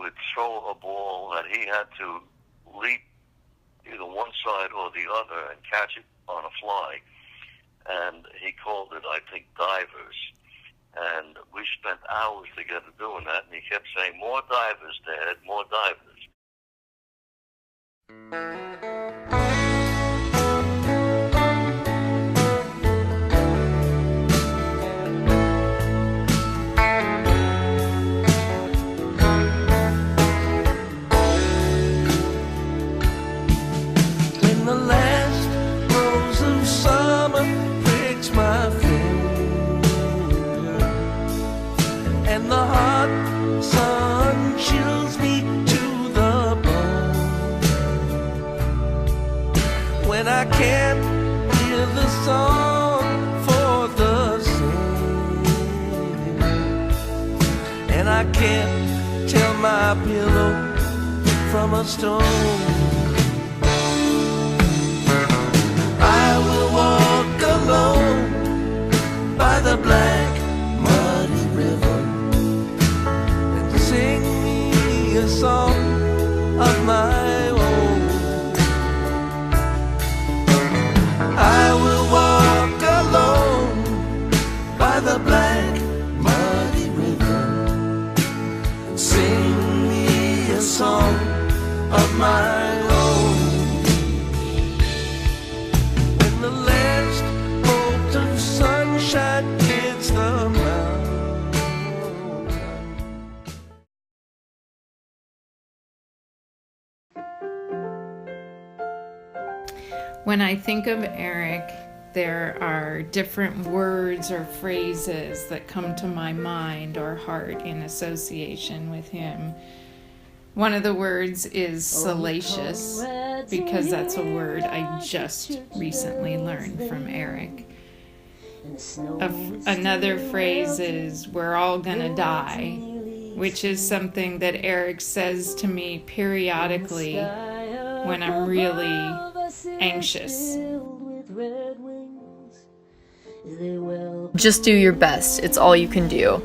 would throw a ball that he had to leap either one side or the other and catch it on a fly. And he called it, I think, divers. And we spent hours together doing that, and he kept saying, "More divers, Dad, more divers." When the last rose of summer breaks my finger, and the hot sun chills me to the bone, when I can't hear the song for the singing, and I can't tell my pillow from a stone, I will walk alone by the black muddy river and sing me a song of my own. I will walk alone by the black muddy river and sing me a song of my own. The last bolt of sunshine hits the mountain. When I think of Eric, there are different words or phrases that come to my mind or heart in association with him. One of the words is salacious, because that's a word I just recently learned from Eric. Another phrase is, "We're all gonna die," which is something that Eric says to me periodically when I'm really anxious. Just do your best. It's all you can do.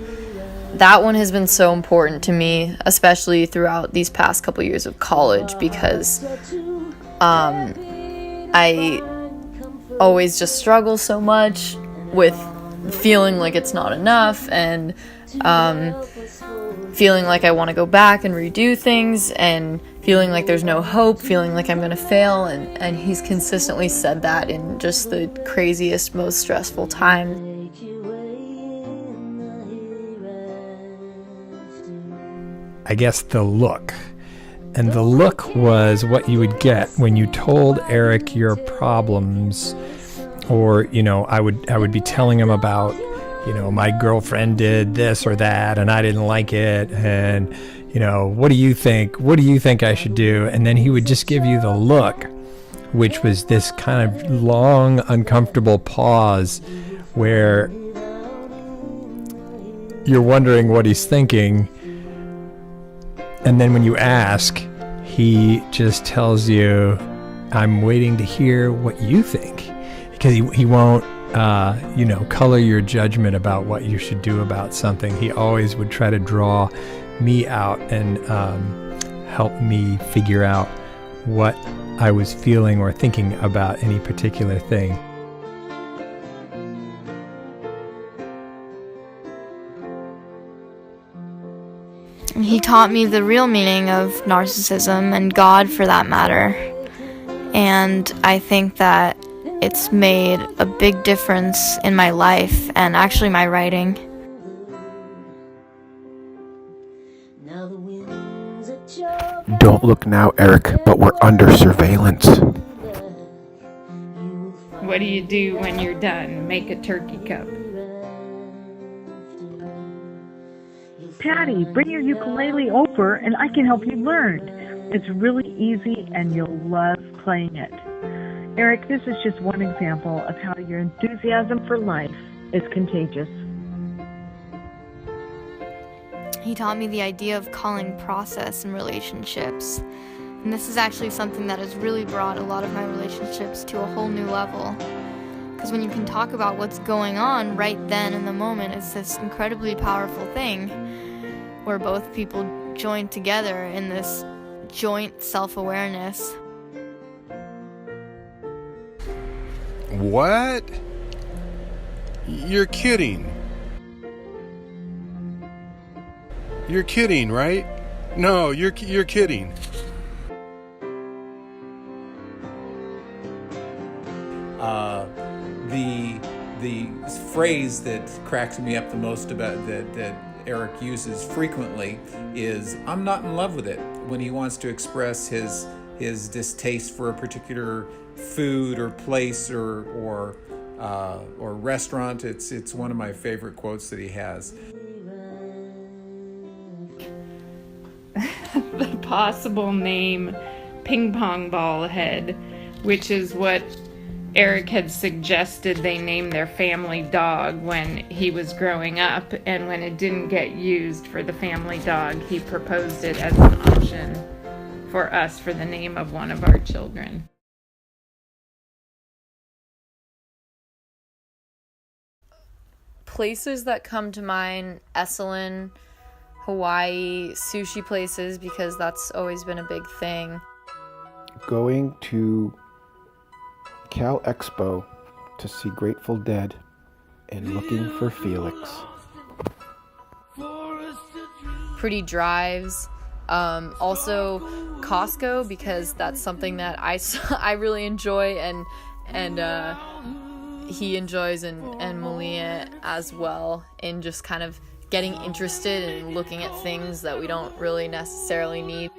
That one has been so important to me, especially throughout these past couple years of college, because I always just struggle so much with feeling like it's not enough, and feeling like I want to go back and redo things, and feeling like there's no hope, feeling like I'm going to fail, and he's consistently said that in just the craziest, most stressful time. I guess the look. And the look was what you would get when you told Eric your problems, or, I would be telling him about, my girlfriend did this or that and I didn't like it, and, what do you think? What do you think I should do? And then he would just give you the look, which was this kind of long, uncomfortable pause where you're wondering what he's thinking. And then when you ask, he just tells you, "I'm waiting to hear what you think." Because he won't, color your judgment about what you should do about something. He always would try to draw me out and help me figure out what I was feeling or thinking about any particular thing. He taught me the real meaning of narcissism, and God for that matter. And I think that it's made a big difference in my life and actually my writing. Don't look now, Eric, but we're under surveillance. What do you do when you're done? Make a turkey cup. Patty, bring your ukulele over and I can help you learn. It's really easy and you'll love playing it. Eric, this is just one example of how your enthusiasm for life is contagious. He taught me the idea of calling process in relationships. And this is actually something that has really brought a lot of my relationships to a whole new level. Because when you can talk about what's going on right then in the moment, it's this incredibly powerful thing where both people joined together in this joint self-awareness. What? You're kidding. You're kidding, right? No, you're kidding. The phrase that cracks me up the most about that Eric uses frequently is "I'm not in love with it" when he wants to express his distaste for a particular food or place or restaurant. It's one of my favorite quotes that he has. The possible name Ping Pong Ball Head, which is what Eric had suggested they name their family dog when he was growing up, and when it didn't get used for the family dog, he proposed it as an option for us for the name of one of our children. Places that come to mind: Esalen, Hawaii, sushi places, because that's always been a big thing. Going to Cal Expo to see Grateful Dead and looking for Felix. Pretty drives. Also Costco, because that's something that I really enjoy, and he enjoys, and Malia as well, in just kind of getting interested and looking at things that we don't really necessarily need.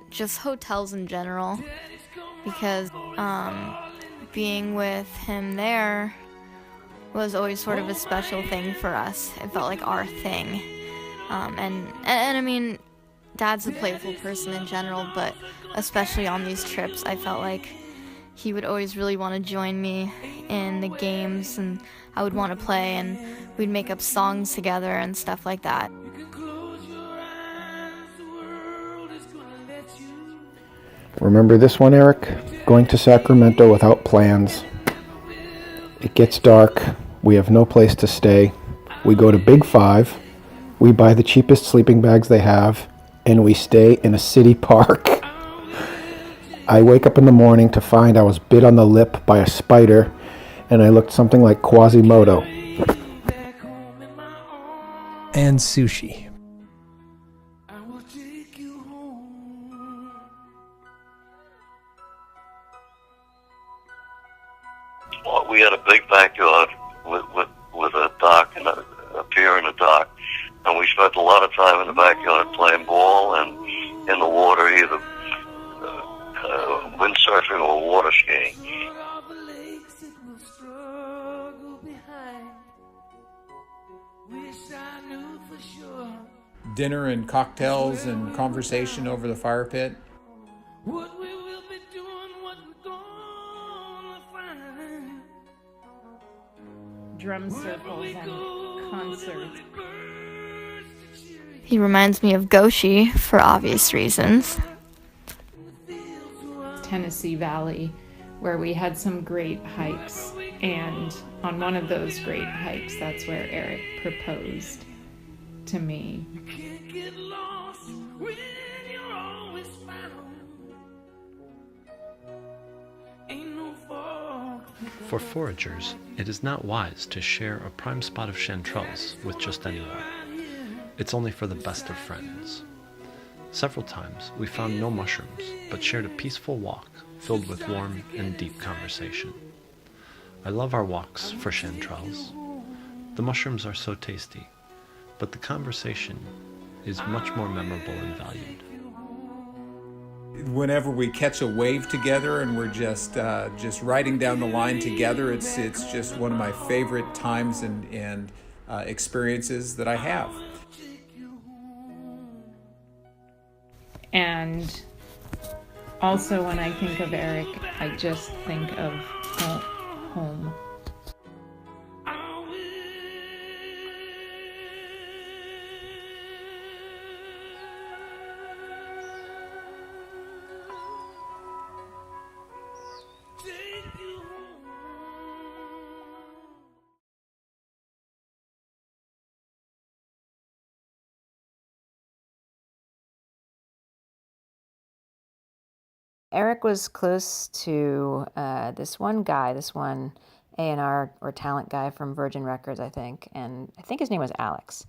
Just hotels in general, because being with him there was always sort of a special thing for us. It felt like our thing. And I mean, Dad's a playful person in general, but especially on these trips, I felt like he would always really want to join me in the games, and I would want to play, and we'd make up songs together and stuff like that. Remember this one, Eric? Going to Sacramento without plans. It gets dark. We have no place to stay. We go to Big Five. We buy the cheapest sleeping bags they have, and we stay in a city park. I wake up in the morning to find I was bit on the lip by a spider, and I looked something like Quasimodo. And sushi. We had a big backyard with a dock and a pier and a dock, and we spent a lot of time in the backyard playing ball and in the water, either windsurfing or water skiing. Dinner and cocktails and conversation over the fire pit. Drum circles and concerts. He reminds me of Goshi for obvious reasons. Tennessee Valley, where we had some great hikes, and on one of those great hikes, that's where Eric proposed to me. For foragers, it is not wise to share a prime spot of chanterelles with just anyone. It's only for the best of friends. Several times we found no mushrooms, but shared a peaceful walk filled with warm and deep conversation. I love our walks for chanterelles. The mushrooms are so tasty, but the conversation is much more memorable and valued. Whenever we catch a wave together and we're just riding down the line together, it's just one of my favorite times and experiences that I have. And also when I think of Eric, I just think of home. Eric was close to this one guy, this one A&R or talent guy from Virgin Records, I think, and I think his name was Alex.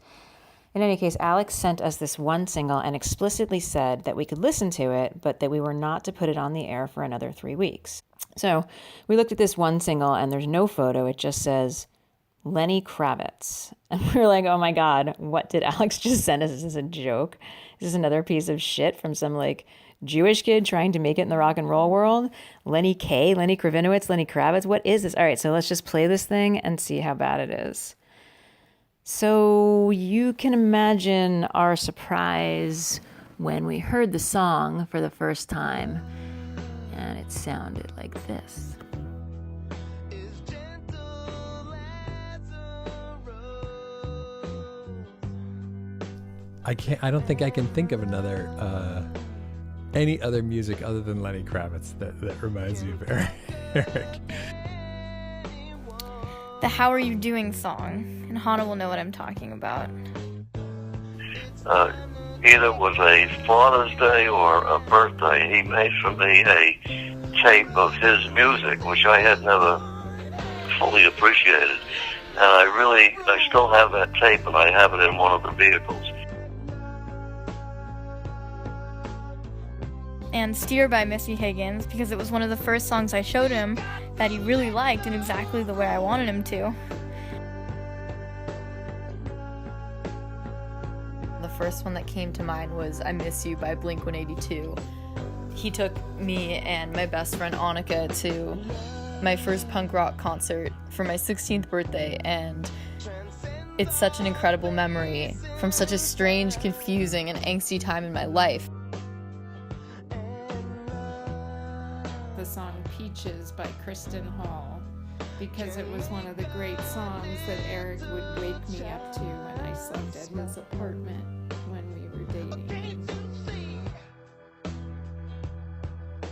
In any case, Alex sent us this one single and explicitly said that we could listen to it, but that we were not to put it on the air for another 3 weeks. So we looked at this one single, and there's no photo. It just says Lenny Kravitz. And we were like, oh my God, what did Alex just send us? Is this a joke? Is this another piece of shit from some like Jewish kid trying to make it in the rock and roll world? Lenny Kravitz, Lenny Kravitz. What is this? All right, so let's just play this thing and see how bad it is. So you can imagine our surprise when we heard the song for the first time, and it sounded like this. I don't think I can think of any other music other than Lenny Kravitz that reminds me of Eric. The How Are You Doing song, and Hannah will know what I'm talking about. Either it was a Father's Day or a birthday, he made for me a tape of his music, which I had never fully appreciated. And I still have that tape, and I have it in one of the vehicles. And Steer by Missy Higgins, because it was one of the first songs I showed him that he really liked in exactly the way I wanted him to. The first one that came to mind was I Miss You by Blink-182. He took me and my best friend Annika to my first punk rock concert for my 16th birthday, and it's such an incredible memory from such a strange, confusing, and angsty time in my life. The song Peaches by Kristen Hall, because it was one of the great songs that Eric would wake me up to when I slept at his apartment when we were dating.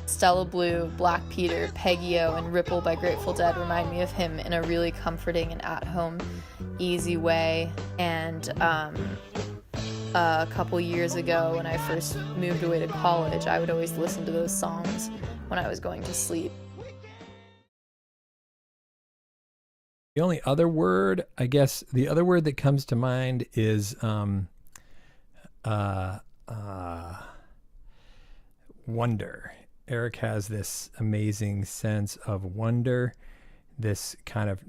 Stella Blue, Black Peter, Peggy-O, and Ripple by Grateful Dead remind me of him in a really comforting and at-home, easy way. And a couple years ago when I first moved away to college, I would always listen to those songs when I was going to sleep. The only other word, I guess, the other word that comes to mind is wonder. Eric has this amazing sense of wonder, this kind of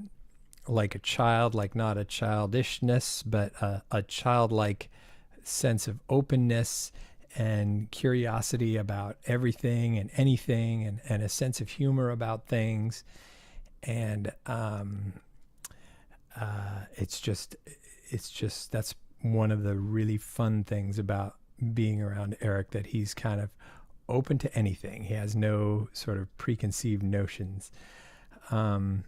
like a child, like not a childishness, but a childlike sense of openness and curiosity about everything and anything, and a sense of humor about things. And it's just that's one of the really fun things about being around Eric, that he's kind of open to anything. He has no sort of preconceived notions. And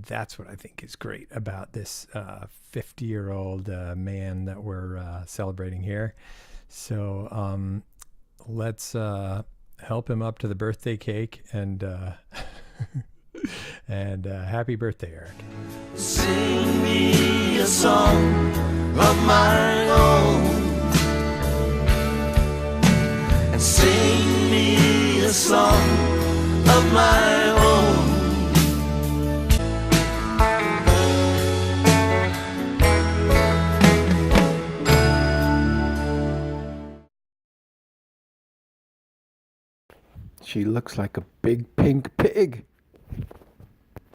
that's what I think is great about this 50-year-old man that we're celebrating here. So let's help him up to the birthday cake, and and happy birthday, Eric. Sing me a song of my own, and sing me a song of my own. She looks like a big pink pig.